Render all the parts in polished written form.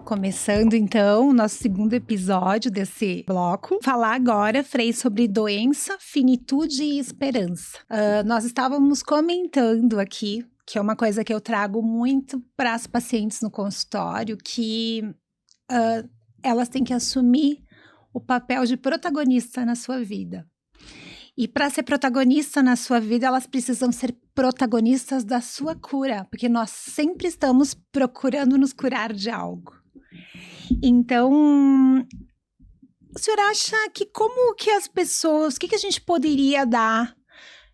Começando então o nosso segundo episódio desse bloco. Falar agora, Frei, sobre doença, finitude e esperança. Nós estávamos comentando aqui, que é uma coisa que eu trago muito para as pacientes no consultório, que elas têm que assumir o papel de protagonista na sua vida. E para ser protagonista na sua vida, elas precisam ser protagonistas da sua cura, porque nós sempre estamos procurando nos curar de algo. Então, o senhor acha que como que as pessoas, o que a gente poderia dar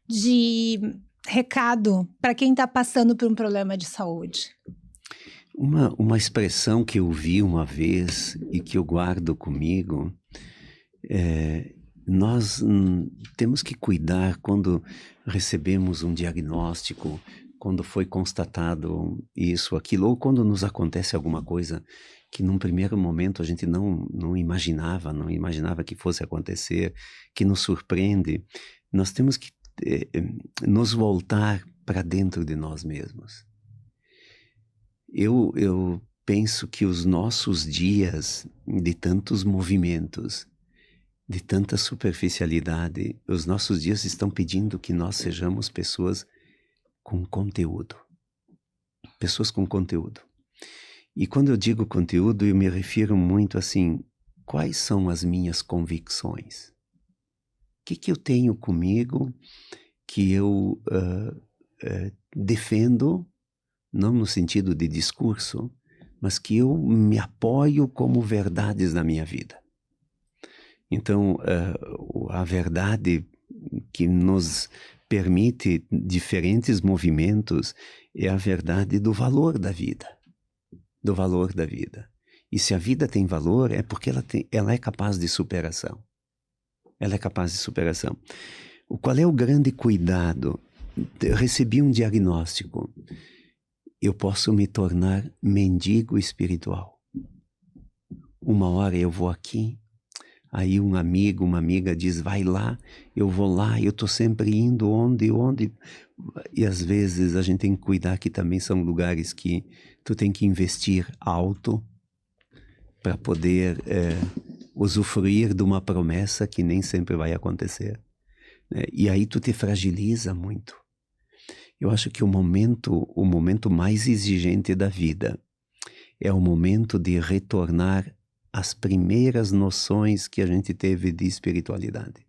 de recado para quem está passando por um problema de saúde? Uma expressão que eu vi uma vez e que eu guardo comigo nós temos que cuidar quando recebemos um diagnóstico, quando foi constatado isso, aquilo, ou quando nos acontece alguma coisa que num primeiro momento a gente não imaginava que fosse acontecer, que nos surpreende. Nós temos que nos voltar para dentro de nós mesmos. Eu penso que os nossos dias de tantos movimentos, de tanta superficialidade, os nossos dias estão pedindo que nós sejamos pessoas com conteúdo. Pessoas com conteúdo. E quando eu digo conteúdo, eu me refiro muito assim, quais são as minhas convicções? O que eu tenho comigo que eu defendo, não no sentido de discurso, mas que eu me apoio como verdades na minha vida. Então, a verdade que nos permite diferentes movimentos é a verdade do valor da vida. Do valor da vida. E se a vida tem valor, é porque ela é capaz de superação. Ela é capaz de superação. Qual é o grande cuidado? Eu recebi um diagnóstico. Eu posso me tornar mendigo espiritual. Uma hora eu vou aqui, aí um amigo, uma amiga diz, vai lá, eu vou lá, eu estou sempre indo onde, e às vezes a gente tem que cuidar que também são lugares que tu tem que investir alto para poder usufruir de uma promessa que nem sempre vai acontecer. E aí tu te fragiliza muito. Eu acho que o momento mais exigente da vida é o momento de retornar às primeiras noções que a gente teve de espiritualidade.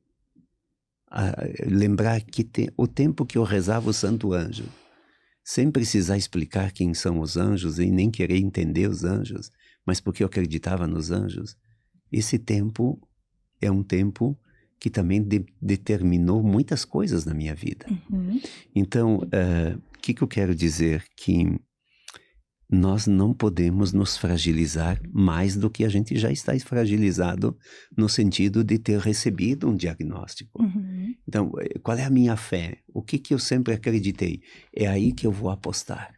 Lembrar que o tempo que eu rezava o Santo Anjo, sem precisar explicar quem são os anjos e nem querer entender os anjos, mas porque eu acreditava nos anjos, esse tempo é um tempo que também determinou muitas coisas na minha vida. Uhum. Então, o que eu quero dizer? Que nós não podemos nos fragilizar mais do que a gente já está fragilizado no sentido de ter recebido um diagnóstico. Uhum. Então, qual é a minha fé? O que eu sempre acreditei? É aí que eu vou apostar.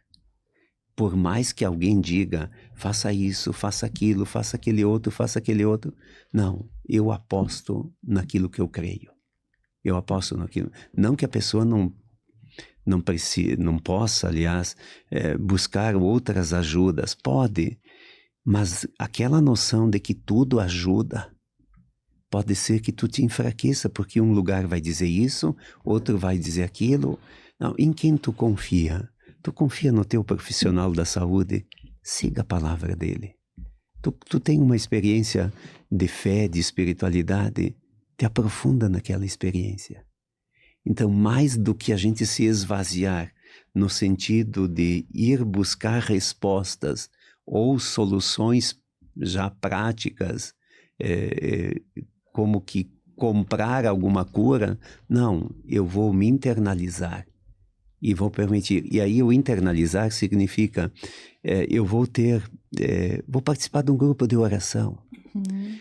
Por mais que alguém diga, faça isso, faça aquilo, faça aquele outro, não, eu aposto naquilo que eu creio. Eu aposto naquilo. Não que a pessoa não possa, aliás, buscar outras ajudas. Pode, mas aquela noção de que tudo ajuda, pode ser que tu te enfraqueça, porque um lugar vai dizer isso, outro vai dizer aquilo. Não, em quem tu confia? Tu confia no teu profissional da saúde? Siga a palavra dele. Tu tem uma experiência de fé, de espiritualidade, te aprofunda naquela experiência. Então, mais do que a gente se esvaziar no sentido de ir buscar respostas ou soluções já práticas, como que comprar alguma cura, não, eu vou me internalizar e vou permitir. E aí o internalizar significa, eu vou participar de um grupo de oração. Uhum.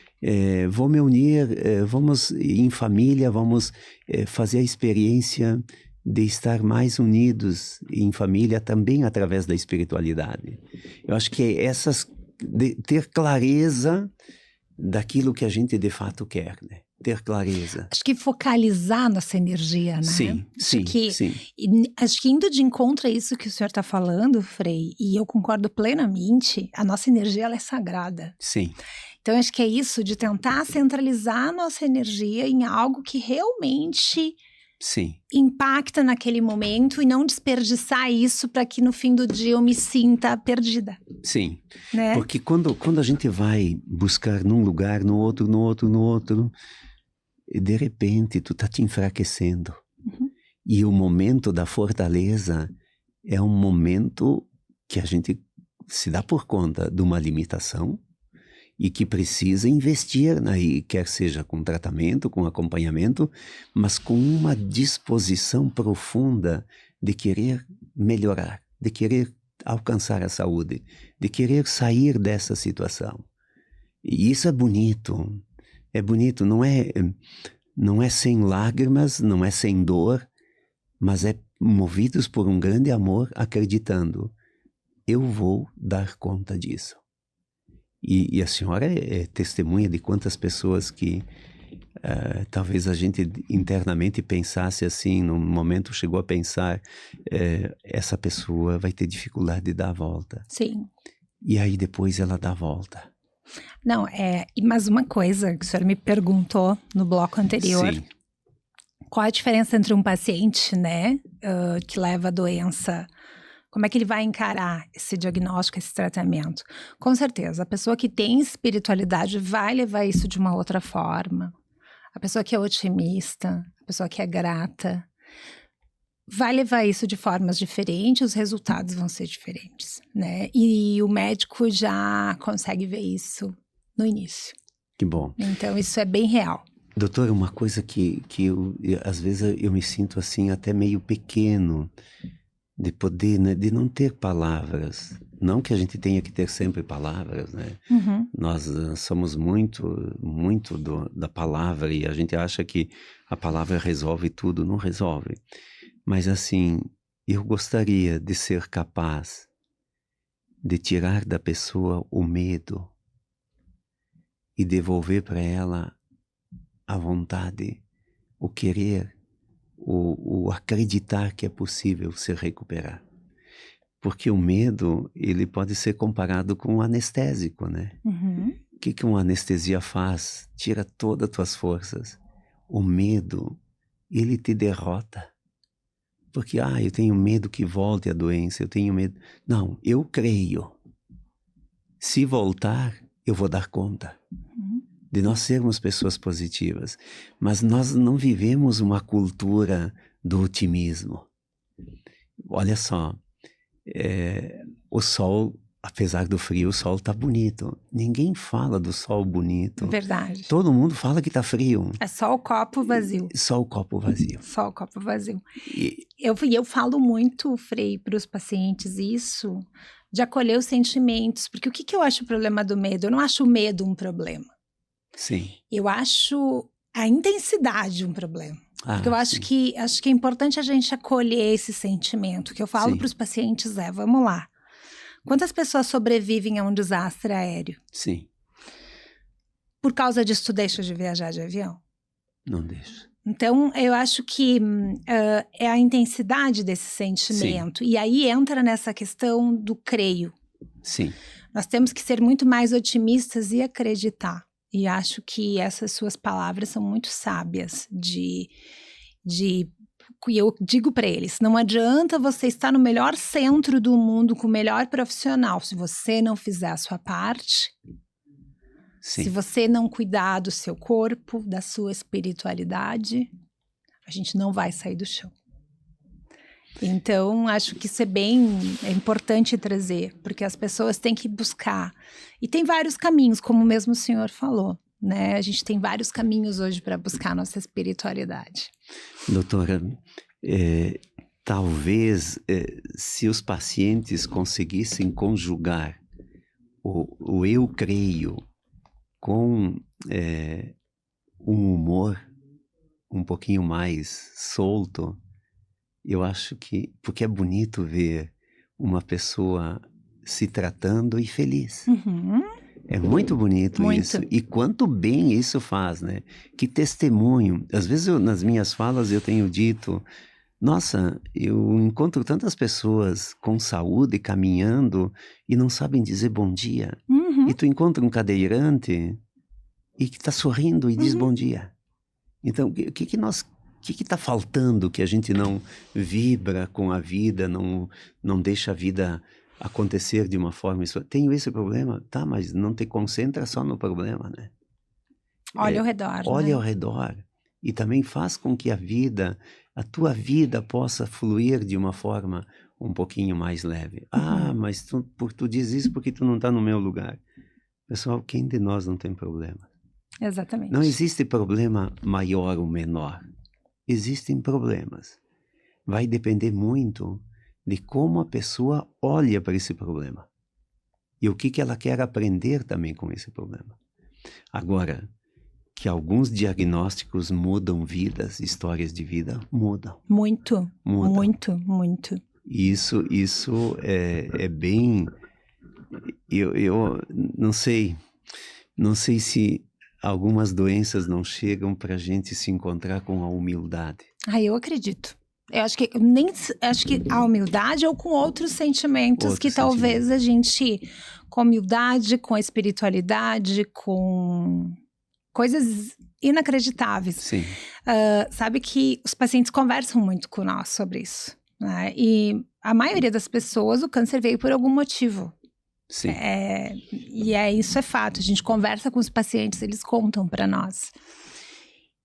Vou me unir, vamos em família, vamos fazer a experiência de estar mais unidos em família também através da espiritualidade. Eu acho que de ter clareza daquilo que a gente de fato quer, né? ter clareza. Acho que focalizar nossa energia, né? Sim, sim, sim. Acho que indo de encontro a isso que o senhor está falando, Frei, e eu concordo plenamente, a nossa energia ela é sagrada. Sim. Então, acho que é isso, de tentar centralizar a nossa energia em algo que realmente Sim. impacta naquele momento e não desperdiçar isso para que no fim do dia eu me sinta perdida. Sim, né? Porque quando a gente vai buscar num lugar, no outro, e de repente tu tá te enfraquecendo. Uhum. E o momento da fortaleza é um momento que a gente se dá por conta de uma limitação e que precisa investir aí, quer seja com tratamento, com acompanhamento, mas com uma disposição profunda de querer melhorar, de querer alcançar a saúde, de querer sair dessa situação. E isso é bonito, não é sem lágrimas, não é sem dor, mas é movidos por um grande amor, acreditando, eu vou dar conta disso. E a senhora é testemunha de quantas pessoas que talvez a gente internamente pensasse assim, num momento chegou a pensar, essa pessoa vai ter dificuldade de dar a volta. Sim. E aí depois ela dá a volta. Não, mas uma coisa que o senhor me perguntou no bloco anterior, Sim. qual a diferença entre um paciente, né, que leva a doença, como é que ele vai encarar esse diagnóstico, esse tratamento? Com certeza, a pessoa que tem espiritualidade vai levar isso de uma outra forma. A pessoa que é otimista, a pessoa que é grata, vai levar isso de formas diferentes, os resultados vão ser diferentes, né? E o médico já consegue ver isso no início. Que bom. Então, isso é bem real. Doutor, uma coisa que eu, às vezes eu me sinto assim até meio pequeno de poder, né, de não ter palavras. Não que a gente tenha que ter sempre palavras, né? Uhum. Nós somos muito da palavra e a gente acha que a palavra resolve tudo, não resolve. Mas assim, eu gostaria de ser capaz de tirar da pessoa o medo e devolver para ela a vontade, o querer, o acreditar que é possível se recuperar. Porque o medo, ele pode ser comparado com um anestésico, né? Uhum. O que uma anestesia faz? Tira todas as tuas forças. O medo, ele te derrota. Porque, eu tenho medo que volte a doença, eu tenho medo. Não, eu creio. Se voltar, eu vou dar conta de nós sermos pessoas positivas. Mas nós não vivemos uma cultura do otimismo. Olha só, o sol, apesar do frio, o sol tá bonito. Ninguém fala do sol bonito. Verdade. Todo mundo fala que tá frio. É só o copo vazio. Só o copo vazio. Só o copo vazio. E Eu falo muito, Frei, para os pacientes isso, de acolher os sentimentos. Porque o que eu acho o problema do medo? Eu não acho o medo um problema. sim. Eu acho a intensidade um problema. Porque eu acho sim. que é importante a gente acolher esse sentimento. O que eu falo Sim. para os pacientes vamos lá. Quantas pessoas sobrevivem a um desastre aéreo? Sim, Por causa disso, tu deixa de viajar de avião? não deixa. Então, eu acho que é a intensidade desse sentimento. Sim. E aí entra nessa questão do creio. Sim. Nós temos que ser muito mais otimistas e acreditar. E acho que essas suas palavras são muito sábias e eu digo para eles, não adianta você estar no melhor centro do mundo com o melhor profissional se você não fizer a sua parte. Sim. Se você não cuidar do seu corpo, da sua espiritualidade, a gente não vai sair do chão. Então, acho que isso é importante trazer, porque as pessoas têm que buscar. E tem vários caminhos, como mesmo o senhor falou, né? A gente tem vários caminhos hoje para buscar a nossa espiritualidade. Doutora, talvez se os pacientes conseguissem conjugar o eu creio com um humor um pouquinho mais solto, eu acho que, porque é bonito ver uma pessoa se tratando e feliz. Uhum. É muito bonito Muito. isso. E quanto bem isso faz, né? Que testemunho. Às vezes, nas minhas falas, eu tenho dito... Nossa, eu encontro tantas pessoas com saúde, caminhando, e não sabem dizer bom dia. Uhum, E tu encontra um cadeirante e que está sorrindo e diz bom dia. Então, o que está faltando que a gente não vibra com a vida, não deixa a vida acontecer de uma forma... Tenho esse problema? Tá, mas não te concentra só no problema, né? olha ao redor, Olha né? ao redor. E também faz com que a tua vida possa fluir de uma forma um pouquinho mais leve. Ah, mas tu diz isso porque tu não está no meu lugar. Pessoal, quem de nós não tem problema? Exatamente. Não existe problema maior ou menor. Existem problemas. Vai depender muito de como a pessoa olha para esse problema. E o que ela quer aprender também com esse problema. Agora, que alguns diagnósticos mudam vidas, histórias de vida, mudam. Muito, Mudam. muito, muito. Isso é bem... Eu não sei se algumas doenças não chegam para a gente se encontrar com a humildade. Eu acredito. Eu acho que a humildade ou com outros sentimentos que talvez a gente, com humildade, com espiritualidade, com coisas inacreditáveis. Sim. Sabe que os pacientes conversam muito com nós sobre isso, né? E a maioria das pessoas, o câncer veio por algum motivo. Sim. Isso é fato. A gente conversa com os pacientes, eles contam para nós.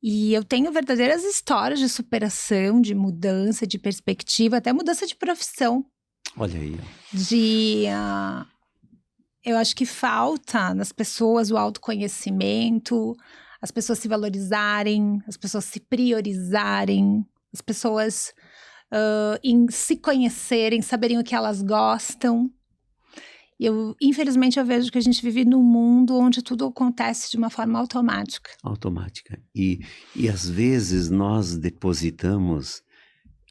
E eu tenho verdadeiras histórias de superação, de mudança, de perspectiva, até mudança de profissão. Olha aí. Eu acho que falta nas pessoas o autoconhecimento, as pessoas se valorizarem, as pessoas se priorizarem, as pessoas se conhecerem, saberem o que elas gostam. Infelizmente, eu vejo que a gente vive num mundo onde tudo acontece de uma forma automática. Automática. E às vezes nós depositamos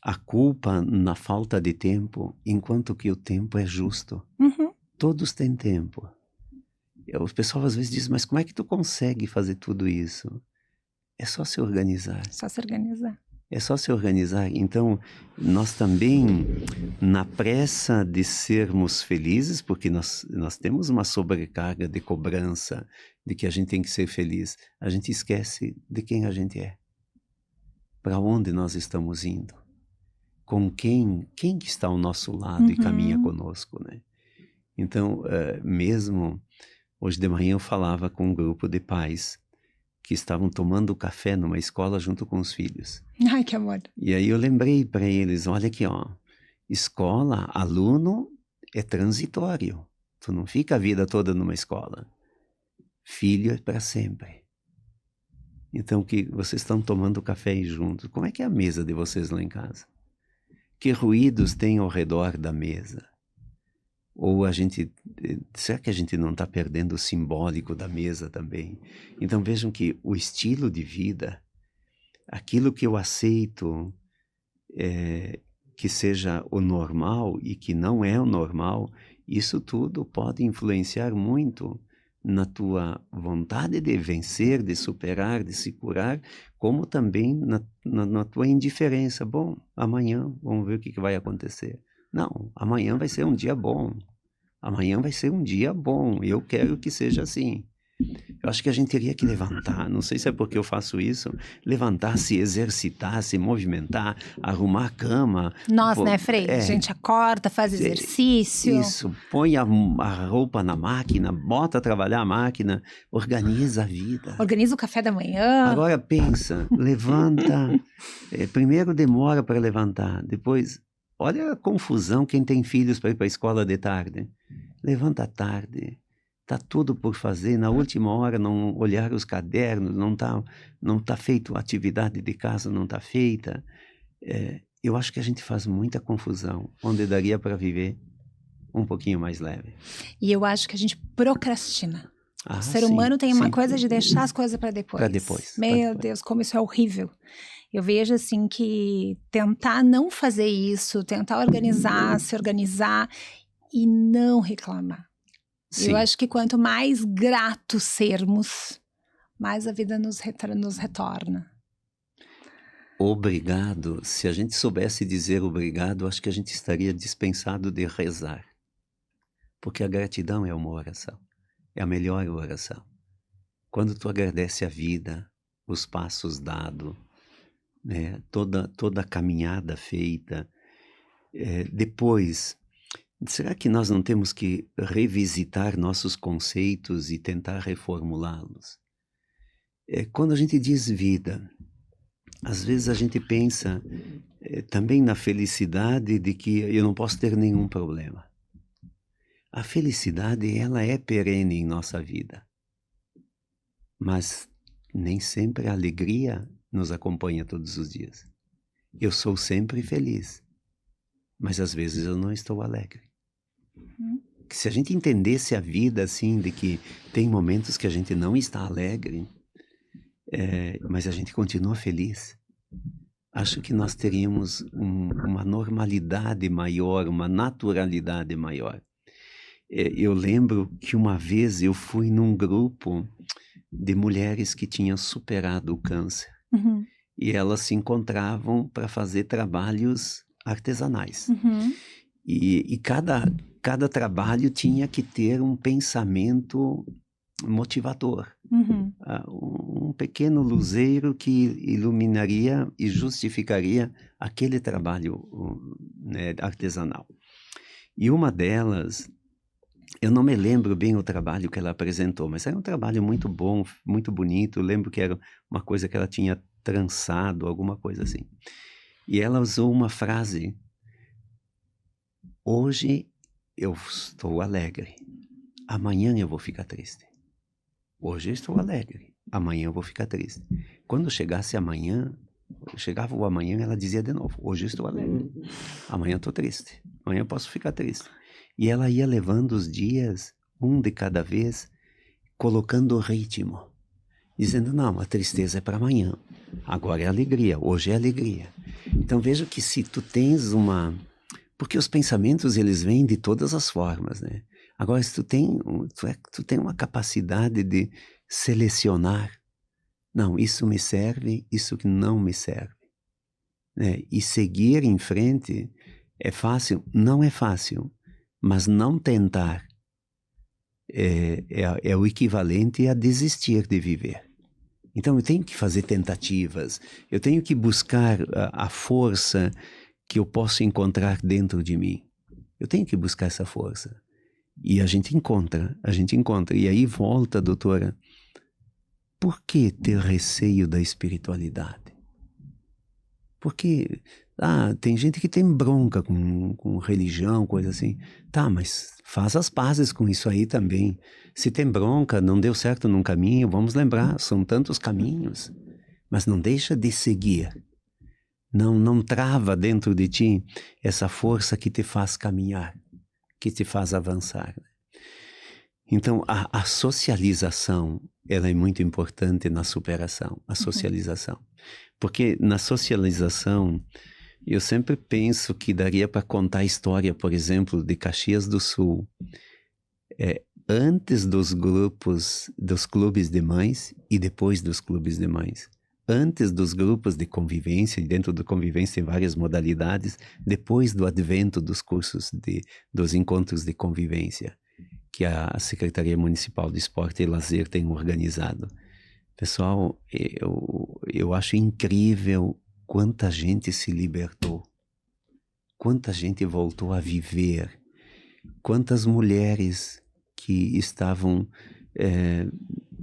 a culpa na falta de tempo, enquanto que o tempo é justo. Uhum. Todos têm tempo. O pessoal às vezes diz, mas como é que tu consegue fazer tudo isso? É só se organizar. Só se organizar. É só se organizar. Então, nós também, na pressa de sermos felizes, porque nós temos uma sobrecarga de cobrança de que a gente tem que ser feliz, a gente esquece de quem a gente é. Para onde nós estamos indo. Com quem que está ao nosso lado e caminha conosco, né? Então, mesmo hoje de manhã eu falava com um grupo de pais que estavam tomando café numa escola junto com os filhos. Ai, que amor. E aí eu lembrei para eles, olha aqui, ó, escola, aluno é transitório. Tu não fica a vida toda numa escola. Filho é para sempre. Então, que vocês estão tomando café aí juntos. Como é que é a mesa de vocês lá em casa? Que ruídos tem ao redor da mesa? Ou será que a gente não está perdendo o simbólico da mesa também? Então vejam que o estilo de vida, aquilo que eu aceito que seja o normal e que não é o normal, isso tudo pode influenciar muito na tua vontade de vencer, de superar, de se curar, como também na tua indiferença. Bom, amanhã vamos ver o que vai acontecer. Não, amanhã vai ser um dia bom. Amanhã vai ser um dia bom. Eu quero que seja assim. Eu acho que a gente teria que levantar, não sei se é porque eu faço isso, levantar, se exercitar, se movimentar, arrumar a cama. Nós, né, Frei? A gente acorda, faz exercício. Isso, põe a roupa na máquina, bota a trabalhar a máquina, organiza a vida. Organiza o café da manhã. Agora pensa, levanta, primeiro demora para levantar, depois, olha a confusão quem tem filhos para ir para a escola de tarde. Levanta à tarde. Está tudo por fazer, na última hora não olhar os cadernos, não tá feito a atividade de casa, não está feita. Eu acho que a gente faz muita confusão, onde daria para viver um pouquinho mais leve. E eu acho que a gente procrastina. O ser humano tem uma coisa de deixar as coisas para depois. Para depois. Meu Deus, como isso é horrível. Eu vejo assim que tentar não fazer isso, tentar organizar, se organizar e não reclamar. Sim. Eu acho que quanto mais gratos sermos, mais a vida nos retorna. Obrigado. Se a gente soubesse dizer obrigado, acho que a gente estaria dispensado de rezar. Porque a gratidão é uma oração. É a melhor oração. Quando tu agradece a vida, os passos dados, né, toda a caminhada feita, depois, será que nós não temos que revisitar nossos conceitos e tentar reformulá-los? Quando a gente diz vida, às vezes a gente pensa também na felicidade de que eu não posso ter nenhum problema. A felicidade, ela é perene em nossa vida. Mas nem sempre a alegria nos acompanha todos os dias. Eu sou sempre feliz, mas às vezes eu não estou alegre. Se a gente entendesse a vida assim, de que tem momentos que a gente não está alegre, mas a gente continua feliz, acho que nós teríamos uma normalidade maior, uma naturalidade maior. Eu lembro que uma vez eu fui num grupo de mulheres que tinham superado o câncer. Uhum. E elas se encontravam para fazer trabalhos artesanais. Uhum. E cada trabalho tinha que ter um pensamento motivador. Uhum. Um pequeno luzeiro que iluminaria e justificaria aquele trabalho, né, artesanal. E uma delas, eu não me lembro bem o trabalho que ela apresentou, mas era um trabalho muito bom, muito bonito. Eu lembro que era uma coisa que ela tinha trançado, alguma coisa assim. E ela usou uma frase: hoje eu estou alegre, amanhã eu vou ficar triste. Hoje eu estou alegre, amanhã eu vou ficar triste. Quando chegasse amanhã, chegava o amanhã, ela dizia de novo: hoje eu estou alegre, amanhã eu estou triste, amanhã eu posso ficar triste. E ela ia levando os dias, um de cada vez, colocando o ritmo, dizendo: não, a tristeza é para amanhã, agora é alegria, hoje é alegria. Então veja que se tu tens porque os pensamentos, eles vêm de todas as formas, né? Agora, se tu tem uma capacidade de selecionar, não, isso me serve, isso que não me serve, né? E seguir em frente é fácil? Não é fácil, mas não tentar é o equivalente a desistir de viver. Então eu tenho que fazer tentativas, eu tenho que buscar a força que eu posso encontrar dentro de mim. Eu tenho que buscar essa força. E a gente encontra. E aí volta, doutora, por que ter receio da espiritualidade? Porque tem gente que tem bronca com religião, coisa assim. Tá, mas faz as pazes com isso aí também. Se tem bronca, não deu certo num caminho, vamos lembrar, são tantos caminhos. Mas não deixa de seguir. Não trava dentro de ti essa força que te faz caminhar, que te faz avançar. Então, a socialização, ela é muito importante na superação, a socialização. Porque na socialização, eu sempre penso que daria para contar a história, por exemplo, de Caxias do Sul, antes dos clubes de mães e depois dos clubes de mães. Antes dos grupos de convivência, e dentro da convivência tem várias modalidades, depois do advento dos cursos, dos encontros de convivência, que a Secretaria Municipal de Esporte e Lazer tem organizado. Pessoal, eu acho incrível quanta gente se libertou, quanta gente voltou a viver, quantas mulheres que estavam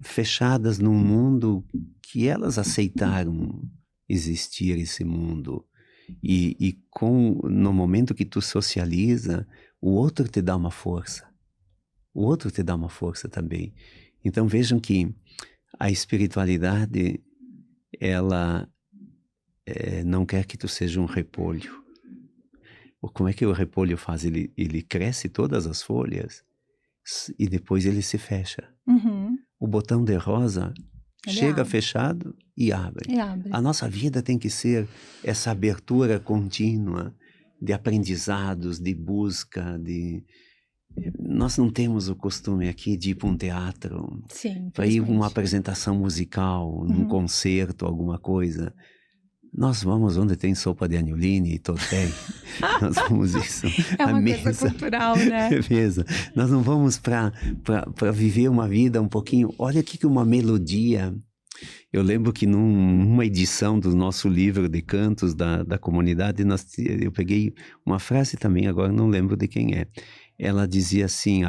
fechadas num mundo que elas aceitaram existir esse mundo. E no momento que tu socializa, o outro te dá uma força. O outro te dá uma força também. Então vejam que a espiritualidade, ela não quer que tu seja um repolho. Como é que o repolho faz? Ele cresce todas as folhas e depois ele se fecha. Uhum. O botão de rosa chega fechado e abre. A nossa vida tem que ser essa abertura contínua de aprendizados, de busca, Nós não temos o costume aqui de ir para um teatro, Sim, para ir para uma infelizmente. apresentação musical, num Uhum. concerto, alguma coisa. Nós vamos onde tem sopa de anioline e totéi. Nós vamos isso. É A uma mesa. coisa cultural, né? É mesa. Nós não vamos para viver uma vida um pouquinho. Olha aqui que uma melodia. Eu lembro que numa edição do nosso livro de cantos da comunidade, eu peguei uma frase também, agora não lembro de quem é. Ela dizia assim,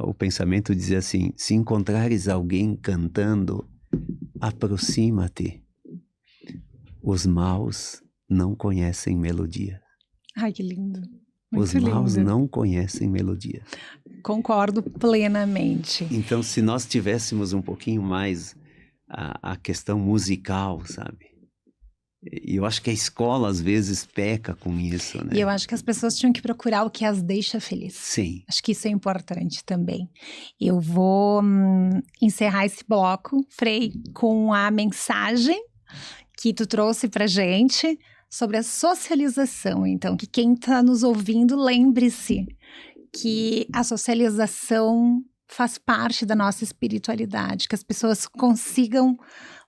o pensamento dizia assim: se encontrares alguém cantando, aproxima-te. Os maus não conhecem melodia. Ai, que lindo. Os Muito maus lindo. não conhecem melodia. Concordo plenamente. Então, se nós tivéssemos um pouquinho mais a questão musical, sabe? E eu acho que a escola, às vezes, peca com isso, né? E eu acho que as pessoas tinham que procurar o que as deixa felizes. Sim. Acho que isso é importante também. Eu vou encerrar esse bloco, Frei, com a mensagem que tu trouxe pra gente sobre a socialização. Então, que quem está nos ouvindo, lembre-se que a socialização faz parte da nossa espiritualidade, que as pessoas consigam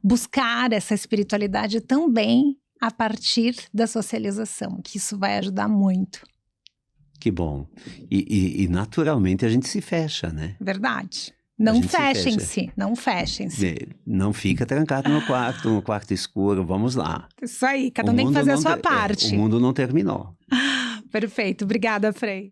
buscar essa espiritualidade também a partir da socialização, que isso vai ajudar muito. Que bom. E naturalmente a gente se fecha, né? Verdade. Não gente se fecha. fechem-se, não fechem-se. Não fica trancado no quarto escuro, vamos lá. Isso aí, cada um tem que fazer a sua parte. O mundo não terminou. Perfeito, obrigada, Frei.